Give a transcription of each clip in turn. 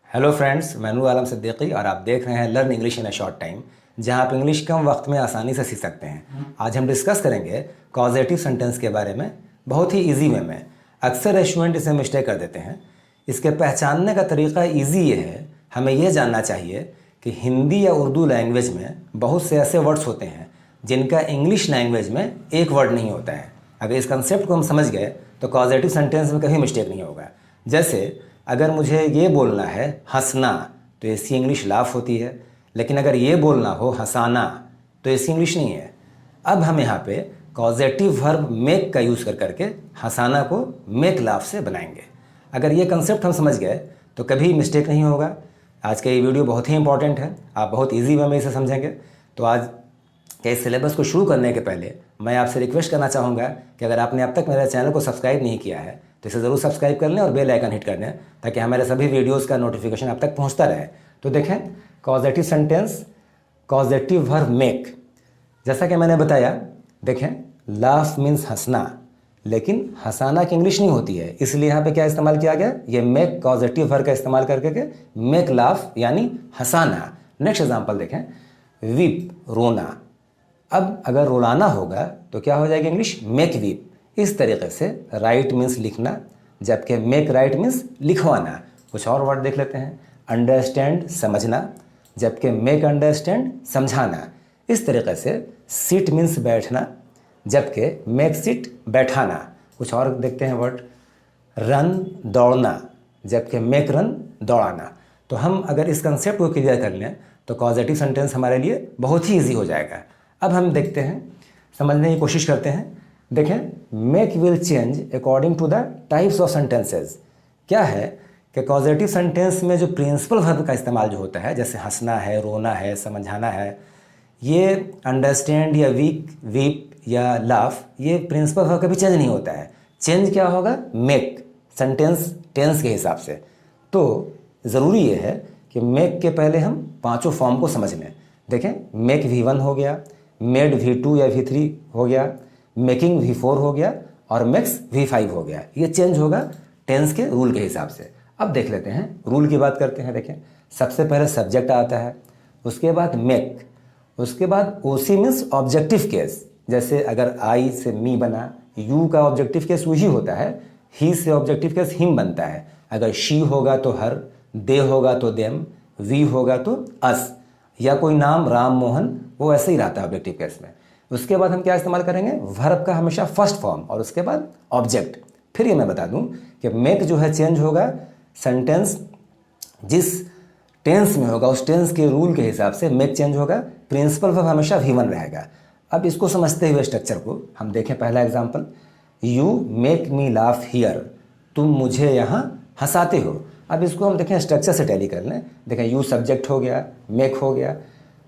Hello friends, मैं नूर आलम सिद्दीकी और आप देख रहे हैं learn English in a short time, जहां आप इंग्लिश कम वक्त में आसानी से सीख सकते हैं। आज हम डिस्कस करेंगे कॉजेटिव सेंटेंस के बारे में बहुत ही इजी वे में। अक्सर स्टूडेंट इसे मिस्टेक कर देते हैं। इसके पहचानने का तरीका इजी ये है, हमें यह जानना चाहिए कि हिंदी या उर्दू लैंग्वेज में बहुत से ऐसे वर्ड्स होते हैं जिनका इंग्लिश लैंग्वेज में एक वर्ड नहीं होता है। अगर इस कंसेप्ट को हम समझ गए तो कॉजेटिव सेंटेंस में कभी मिस्टेक नहीं होगा। जैसे अगर मुझे ये बोलना है हंसना तो इसकी इंग्लिश लाफ होती है, लेकिन अगर ये बोलना हो हंसाना तो इसकी इंग्लिश नहीं है। अब हम यहाँ पे कॉजेटिव वर्ब मेक का यूज़ कर करके हंसाना को मेक लाफ से बनाएंगे। अगर ये कंसेप्ट हम समझ गए तो कभी मिस्टेक नहीं होगा। आज का ये वीडियो बहुत ही इंपॉर्टेंट है, आप बहुत ईजी वे में इसे समझेंगे। तो आज के इस सिलेबस को शुरू करने के पहले मैं आपसे रिक्वेस्ट करना चाहूँगा कि अगर आपने अब तक मेरे चैनल को सब्सक्राइब नहीं किया है तो इसे ज़रूर सब्सक्राइब कर लें और बेल आइकन हिट कर दें ताकि हमारे सभी वीडियोस का नोटिफिकेशन आप तक पहुंचता रहे। तो देखें, causative sentence, causative verb make. जैसा कि मैंने बताया, देखें लाफ मीन्स हंसना, लेकिन हंसाना की इंग्लिश नहीं होती है, इसलिए यहाँ पे क्या इस्तेमाल किया गया, ये मेक कॉजेटिव वर्ब का इस्तेमाल करके के मेक लाफ यानी हंसाना। नेक्स्ट एग्जाम्पल देखें, वीप रोना। अब अगर रुलाना होगा तो क्या हो जाएगी इंग्लिश, मेक वीप। इस तरीके से राइट मीन्स लिखना, जबकि मेक राइट मीन्स लिखवाना। कुछ और वर्ड देख लेते हैं, अंडरस्टैंड समझना, जबकि मेक अंडरस्टैंड समझाना। इस तरीके से सिट मीन्स बैठना, जबकि मेक सिट बैठाना। कुछ और देखते हैं वर्ड, रन दौड़ना, जबकि मेक रन दौड़ाना। तो हम अगर इस कंसेप्ट को क्लियर कर लें तो कॉजेटिव सेंटेंस हमारे लिए बहुत ही ईजी हो जाएगा। अब हम देखते हैं, समझने की कोशिश करते हैं। देखें, make will change according to the types of sentences. क्या है कि कॉजेटिव सेंटेंस में जो प्रिंसिपल वर्ब का इस्तेमाल जो होता है, जैसे हंसना है, रोना है, समझाना है, ये अंडरस्टैंड या वीप या लाफ, ये प्रिंसिपल वर्ब कभी चेंज नहीं होता है। चेंज क्या होगा, मेक, सेंटेंस टेंस के हिसाब से। तो ज़रूरी ये है कि मेक के पहले हम पांचों फॉर्म को समझ लें। देखें, मेक V1 हो गया, मेड V2 या V3 हो गया, मेकिंग V4 हो गया और मेक्स V5 हो गया। ये चेंज होगा टेंस के रूल के हिसाब से। अब देख लेते हैं, रूल की बात करते हैं। देखें, सबसे पहले सब्जेक्ट आता है, उसके बाद मेक, उसके बाद OC मीन्स ऑब्जेक्टिव केस। जैसे अगर आई से मी बना, यू का ऑब्जेक्टिव केस वही होता है, ही से ऑब्जेक्टिव केस हिम बनता है। अगर शी होगा तो हर, दे होगा तो देम, वी होगा तो अस, या कोई नाम राम मोहन, वो ऐसे ही रहता है ऑब्जेक्टिव केस में। उसके बाद हम क्या इस्तेमाल करेंगे, वर्ब का हमेशा फर्स्ट फॉर्म और उसके बाद ऑब्जेक्ट। फिर ये मैं बता दूं कि मेक जो है चेंज होगा, सेंटेंस जिस टेंस में होगा उस टेंस के रूल के हिसाब से मेक चेंज होगा। प्रिंसिपल वर्ब हमेशा V1 रहेगा। अब इसको समझते हुए स्ट्रक्चर को हम देखें। पहला example, you make me laugh here, तुम मुझे यहाँ हंसाते हो। अब इसको हम देखें स्ट्रक्चर से टैली कर लें। देखें, यू सब्जेक्ट हो गया, मेक हो गया,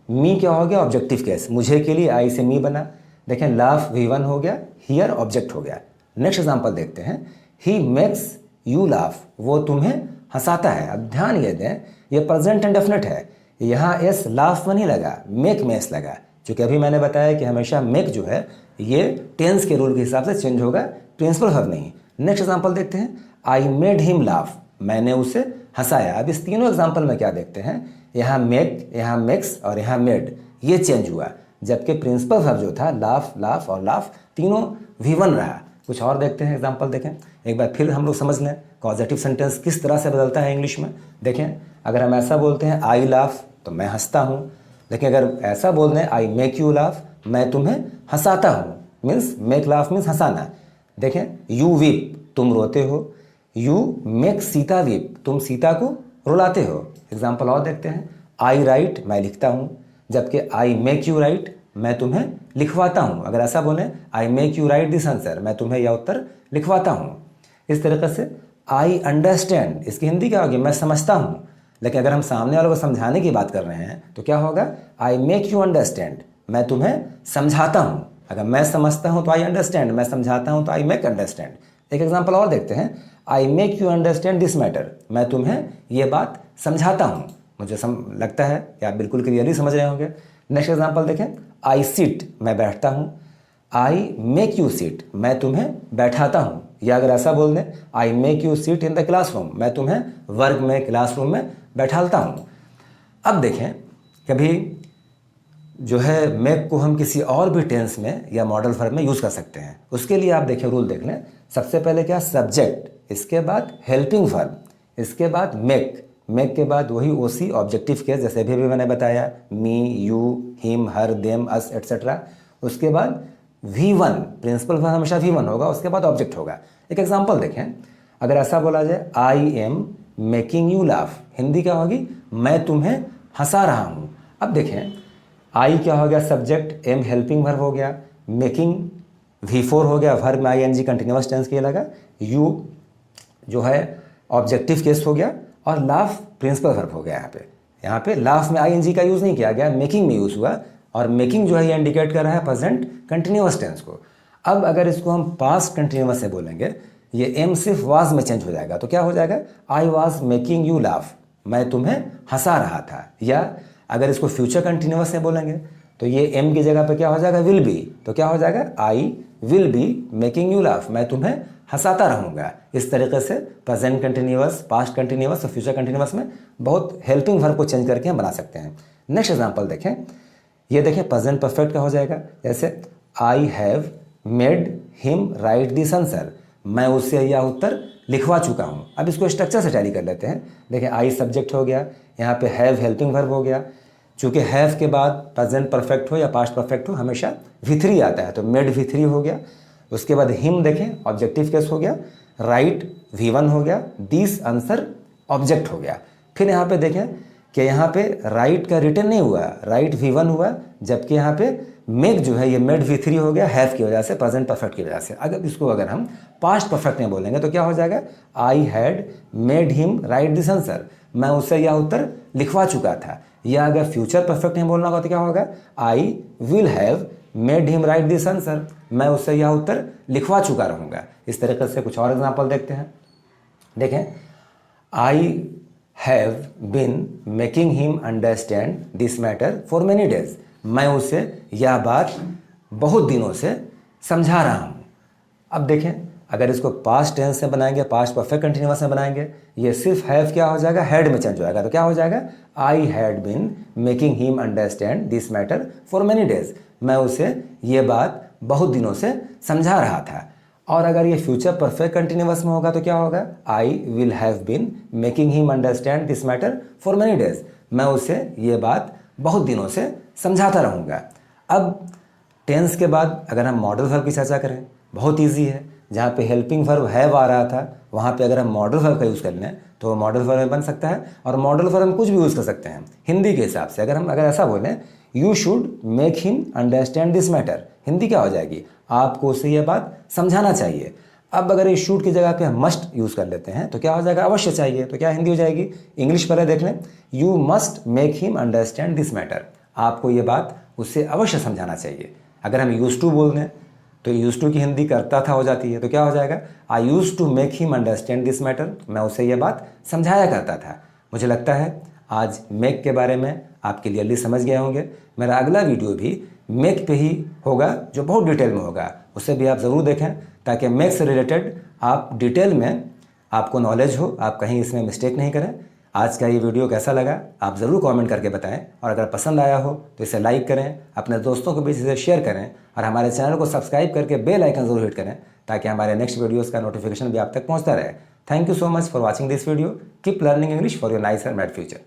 मी क्या हो गया, ऑब्जेक्टिव केस, मुझे के लिए आई से मी बना। देखें, लाफ V1 हो गया, हियर ऑब्जेक्ट हो गया। नेक्स्ट एग्जांपल देखते हैं, ही मेक्स यू लाफ, वो तुम्हें हंसाता है। अब ध्यान ये दें, ये प्रेजेंट इंडेफिनिट है, यहाँ एस लाफ में नहीं लगा, मेक में एस लगा, क्योंकि अभी मैंने बताया कि हमेशा मेक जो है ये टेंस के रूल के हिसाब से चेंज होगा, प्रिंसिपल वर्ब नहीं। नेक्स्ट एग्जाम्पल देखते हैं, आई मेड हिम लाफ, मैंने उसे हंसाया। अब इस तीनों एग्जाम्पल में क्या देखते हैं, यहाँ मेक, यहाँ मेक्स और यहाँ मेड, ये चेंज हुआ, जबकि प्रिंसिपल वर्ब जो था लाफ, लाफ और लाफ, तीनों V1 रहा। कुछ और देखते हैं एग्जाम्पल। देखें, एक बार फिर हम लोग समझ लें कॉजेटिव सेंटेंस किस तरह से बदलता है इंग्लिश में। देखें, अगर हम ऐसा बोलते हैं आई लाफ, तो मैं हंसता हूँ, लेकिन अगर ऐसा बोल दें आई मेक यू लाफ, मैं तुम्हें हंसाता हूँ, मीन्स मेक लाफ मीन्स हंसाना। देखें, यू वीप, तुम रोते हो, यू मेक सीता वीप, तुम सीता को रुलाते हो। एग्जाम्पल और देखते हैं, आई राइट, मैं लिखता हूँ, जबकि आई मेक यू राइट, मैं तुम्हें लिखवाता हूँ। अगर ऐसा बोले, I make you right this answer, मैं तुम्हें यह उत्तर लिखवाता हूँ। इस तरीके से आई अंडरस्टैंड, इसकी हिंदी क्या होगी, मैं समझता हूँ। लेकिन अगर हम सामने वालों को समझाने की बात कर रहे हैं तो क्या होगा, आई मेक यू अंडरस्टैंड, मैं तुम्हें समझाता हूँ। अगर मैं समझता हूँ तो आई अंडरस्टैंड, मैं समझाता हूँ तो आई मेक अंडरस्टैंड। एक एग्जाम्पल और देखते हैं, I make you understand this matter, मैं तुम्हें ये बात समझाता हूँ। मुझे लगता है कि आप बिल्कुल क्लियरली समझ रहे होंगे। नेक्स्ट एग्जाम्पल देखें, आई सिट, मैं बैठता हूँ, आई मेक यू सिट, मैं तुम्हें बैठाता हूँ। या अगर ऐसा बोल दें, I make you seat in the classroom, मैं तुम्हें वर्ग में, क्लासरूम में बैठालता हूँ। अब देखें, कभी जो है मेक को हम किसी और भी टेंस में या मॉडल वर्ब में यूज़ कर सकते हैं। उसके लिए आप देखें, रूल देख लें। सबसे पहले क्या, सब्जेक्ट, इसके बाद हेल्पिंग वर्ब, इसके बाद मेक, मेक के बाद वही ओसी ऑब्जेक्टिव केस, जैसे भी मैंने बताया, me, you, him, her, them, us etcetera. उसके बाद V1, प्रिंसिपल वर्ब हमेशा V1 होगा, उसके बाद ऑब्जेक्ट होगा। एक एग्जांपल देखें, अगर ऐसा बोला जाए, I am making you laugh, Hindi क्या होगी, मैं तुम्हें हंसा रहा हूँ। अब देखें, आई क्या हो गया, सब्जेक्ट, एम हेल्पिंग वर्ब हो गया, मेकिंग V4 हो गया, वर्ब में ING कंटिन्यूअस टेंस के लगा, यू जो है ऑब्जेक्टिव केस हो गया, और लाफ प्रिंसिपल वर्ब हो गया। यहाँ पे लाफ में ING का यूज़ नहीं किया गया, मेकिंग में यूज़ हुआ, और मेकिंग जो है ये इंडिकेट कर रहा है प्रेजेंट कंटिन्यूअस टेंस को। अब अगर इसको हम पास्ट कंटिन्यूअस से बोलेंगे, ये एम सिर्फ वाज में चेंज हो जाएगा, तो क्या हो जाएगा, I was making you laugh, मैं तुम्हें हंसा रहा था। या अगर इसको फ्यूचर कंटिन्यूअस से बोलेंगे, तो ये एम की जगह पे क्या हो जाएगा, विल बी, तो क्या हो जाएगा, I will be making you laugh, मैं तुम्हें हंसाता रहूँगा। इस तरीके से प्रेजेंट कंटिन्यूअस, पास्ट कंटिन्यूअस और फ्यूचर कंटिन्यूअस में बहुत हेल्पिंग वर्ब को चेंज करके हम बना सकते हैं। नेक्स्ट एग्जाम्पल देखें, ये देखें प्रेजेंट परफेक्ट का हो जाएगा, जैसे I have made him right this answer, मैं उससे यह उत्तर लिखवा चुका हूँ। अब इसको स्ट्रक्चर से टैली कर लेते हैं। देखिए, आई सब्जेक्ट हो गया, यहाँ पे हैव हेल्पिंग वर्ब हो गया। चूँकि हैव के बाद प्रेजेंट परफेक्ट हो या पास्ट परफेक्ट हो हमेशा V3 आता है, तो मेड V3 हो गया। उसके बाद हिम देखें, ऑब्जेक्टिव केस हो गया, राइट V1 हो गया, दिस आंसर ऑब्जेक्ट हो गया। फिर यहाँ पे देखें कि यहाँ पे राइट का रिटर्न नहीं हुआ, राइट V1 हुआ, जबकि यहाँ पे मेक जो है ये मेड V3 हो गया, हैव की वजह से, प्रेजेंट परफेक्ट की वजह से। अगर हम पास्ट परफेक्ट में बोलेंगे तो क्या हो जाएगा, I had made him right this answer, मैं उससे यह उत्तर लिखवा चुका था। या अगर फ्यूचर परफेक्ट नहीं बोलना होगा तो क्या होगा, I will have made him right this answer, मैं उससे यह उत्तर लिखवा चुका रहूँगा। इस तरीके से कुछ और एग्जाम्पल देखते हैं। देखें, I have been making him understand this matter for many days, मैं उसे यह बात बहुत दिनों से समझा रहा हूँ। अब देखें, अगर इसको पास्ट टेंस से बनाएंगे, पास्ट परफेक्ट कंटिन्यूअस में बनाएंगे, ये सिर्फ हैव क्या हो जाएगा, हैड में चेंज हो जाएगा, तो क्या हो जाएगा, I had been making him understand this matter for many days, मैं उसे ये बात बहुत दिनों से समझा रहा था। और अगर ये फ्यूचर परफेक्ट कंटिन्यूअस में होगा तो क्या होगा, I will have been making him understand this matter for many days, मैं उसे ये बात बहुत दिनों से समझाता रहूँगा। अब टेंस के बाद अगर हम मॉडल वर्ब की चर्चा करें, बहुत ईजी है। जहाँ पे हेल्पिंग वर्ब हैव आ रहा था, वहाँ पे अगर हम मॉडल वर्ब का यूज़ कर लें तो मॉडल वर्ब में बन सकता है। और मॉडल वर्ब हम कुछ भी यूज़ कर सकते हैं हिंदी के हिसाब से। अगर ऐसा बोलें, you should make him understand this matter, Hindi क्या हो जाएगी, आपको उसे यह बात समझाना चाहिए। अब अगर इस शुड की जगह पे हम मस्ट यूज़ कर लेते हैं तो क्या हो जाएगा, अवश्य चाहिए, तो क्या हिंदी हो जाएगी। इंग्लिश पहले देख लें, you must make him understand this matter, आपको ये बात उससे अवश्य समझाना चाहिए। अगर हम यूज टू बोल दें तो यूज टू की हिंदी करता था हो जाती है, तो क्या हो जाएगा, I use to make him understand this matter, मैं उसे ये बात समझाया करता था। मुझे लगता है आज मेक के बारे में आप क्लियरली समझ गए होंगे। मेरा अगला वीडियो भी मेक पे ही होगा, जो बहुत डिटेल में होगा, उसे भी आप ज़रूर देखें ताकि मेक से रिलेटेड आप डिटेल में आपको नॉलेज हो, आप कहीं इसमें मिस्टेक नहीं करें। आज का ये वीडियो कैसा लगा आप ज़रूर कमेंट करके बताएं, और अगर पसंद आया हो तो इसे लाइक करें, अपने दोस्तों के बीच इसे शेयर करें, और हमारे चैनल को सब्सक्राइब करके बेल आइकन ज़रूर हिट करें ताकि हमारे नेक्स्ट वीडियोज़ का नोटिफिकेशन भी आप तक पहुँचता रहे। Thank you so much for watching this video. Keep learning English for your nice and bright future.